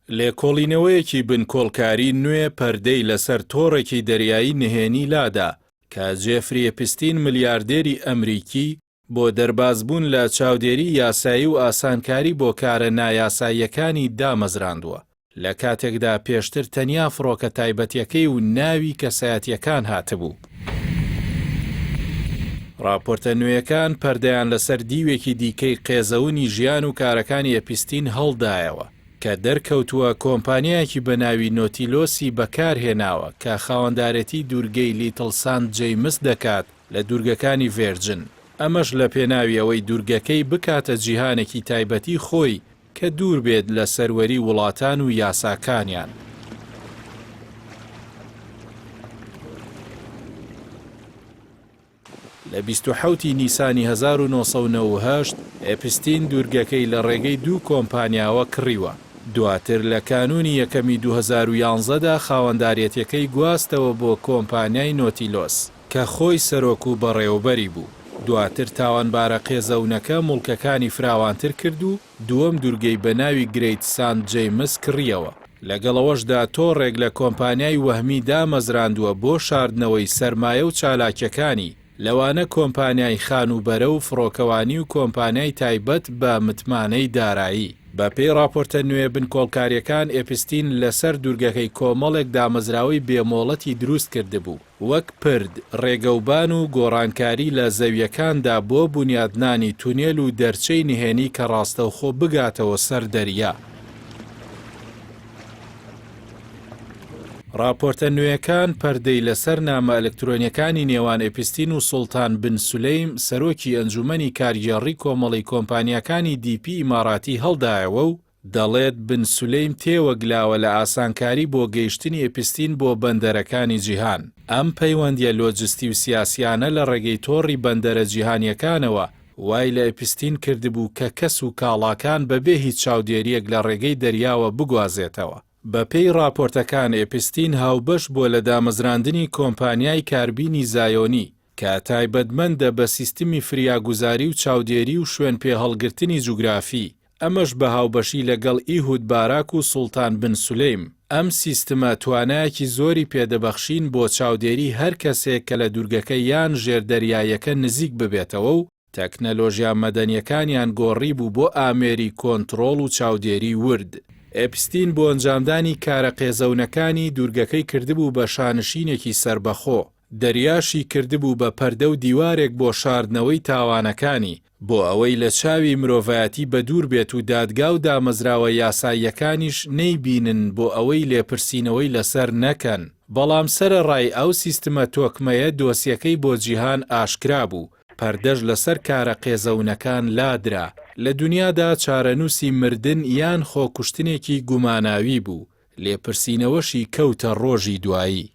لێکۆڵینەوەیەکی بنکۆڵکاری نوێ پەردەی لەسەر تۆڕێکی دەریایی نهێنی لادا کە جێفری ئێپستین ملیاردێری ئەمریکی بۆ دەربازبوون لە چاودێری یاسایی و ئاسانکاری بۆ کارە نایاساییەکانی دامەزراندووە لە کاتێکدا پێشتر تەنیا فڕۆکە تایبەتیەکەی و ناوی کەسایەتیەکان هاتبوو. راپۆرتە نوێیەکان پەردەیان لەسەر دیوێکی دیکەی قێزەوونی ژیان و کارەکانی ئێپستین هەڵدایەوە کە دەرکەوتووە کۆمپانیایەکی بە ناوی نۆتیلۆسی بەکارهێناوە کە خاوەندارەتی دوورگەی لیتڵ ساند جەیمس دەکات لە دوورگەکانی ڤێرجن. ئەمەش لە پێناوی ئەوەی دوورگەکەی بکاتە جیهانێکی تایبەتی خۆی کە دوور بێت لە سەروەری وڵاتان و یاساکانیان. لە 27 نیسانی 1998 ئێپستین دوورگەکەی لە ڕێگەی دوو کۆمپانیاوە کڕیوە. دواتر لە کانونی یەکەمی 2011دا خاوەنداریەتەکەی گواستەوە بۆ کۆمپانیای نۆتیلۆس کە خۆی سەرۆک و بەڕێوەبەری بوو. دواتر تاوانبارە قێزەونەکە موڵکەکانی فراوانتر کرد و دووەم دوورگەی بە ناوی گرێیت ساند جەیمس کڕیەوە. لەگەڵەوەشدا تۆڕێک لە کۆمپانیای وەهمی دامەزراندووە بۆ شاردنەوەی سەرمایە و چالاکیەکانی لەوانە کۆمپانیای خانوبەرە و فڕۆکەوانی و کۆمپانیای تایبەت بە متمانەی دارایی. بە پێی راپۆرتە نوێ بنکۆڵکاریەکان ئێپستین لەسەر دوورگەکەی کۆمەڵێک دامەزراوی بێمۆڵەتی دروست کردبوو وەک پرد، ڕێگەوبان و گۆڕانکاری لە زەویەکاندا بۆ بنیادنانی تونێل و دەرچەی نهێنی کە ڕاستەوخۆ بگاتەوە سەر دەریا. راپۆرتە نوێیەکان پەردەی لەسەر نامە ئەلکترۆنیەکانی نێوان ئێپستین و سوڵتان بن سولەیم سەرۆکی ئەنجومەنی کارگێڕی کۆمەڵی کۆمپانیەکانی دیپی ئیماراتی هەڵدایەوە و دەڵێت بن سولەیم تێوەگلاوە لە ئاسانکاری بۆ گەیشتنی ئێپستین بۆ بەندەرەکانی جیهان. ئەم پەیوەندیە لۆجستی و سیاسیانە لە ڕێگەی تۆڕی بەندەرە جیهانیەکانەوە وای لە ئێپستین کردبوو کە کەس و کاڵاکان بەبێ هیچ چاودێریەک لە ڕێگەی دەریاوە بگوازێتەوە. بە پێی راپۆرتەکان ئێپستین هاوبەش بووە لە دامەزراندنی کۆمپانیای کاربینی زایۆنی کە تایبەتمەندە بە سیستمی فریاگوزاری و چاودێری و شوێن پێهەڵگرتنی جوگرافی. ئەمەش بە هاوبەشی لەگەڵ ئیهود باراک و سوڵتان بن سولەیم. ئەم سیستمە توانایەکی زۆری پێدەبەخشین بۆ چاودێری هەر کەسێک کە لە دوورگەکە یان ژێردەریایەکە نزیک ببێتەوە و تەکنەلۆژیا مەدەنیەکانیان گۆڕی بوو بۆ ئامێری کۆنتڕۆڵ و چاودێری ورد. ئێپستین بۆ ئەنجامدانی کارە قێزەونەکانی دوورگەکەی کردبوو بە شانشینێکی سربەخۆ. دەریاشی کردبوو بە پەردە و دیوارێک بۆ شاردنەوەی تاوانەکانی بۆ ئەوەی لە چاوی مرۆڤایەتی بە دوور بێت و دادگا و دامەزراوە یاساییەکانیش نەیبینن بۆ ئەوەی لێپرسینەوەی لەسەر نەکەن. بەڵام سەرەڕای ئەو سیستمە تۆکمەیە دۆسیەکەی بۆ جیهان ئاشکرا بوو. پەردەش لەسەر کارە قێزەونەکان لادرا. لە دنیادا چارەنووسی مردن یان خۆکوشتنێکی گوماناوی بوو. لێپرسینەوەشی کەوتە ڕۆژی دوایی.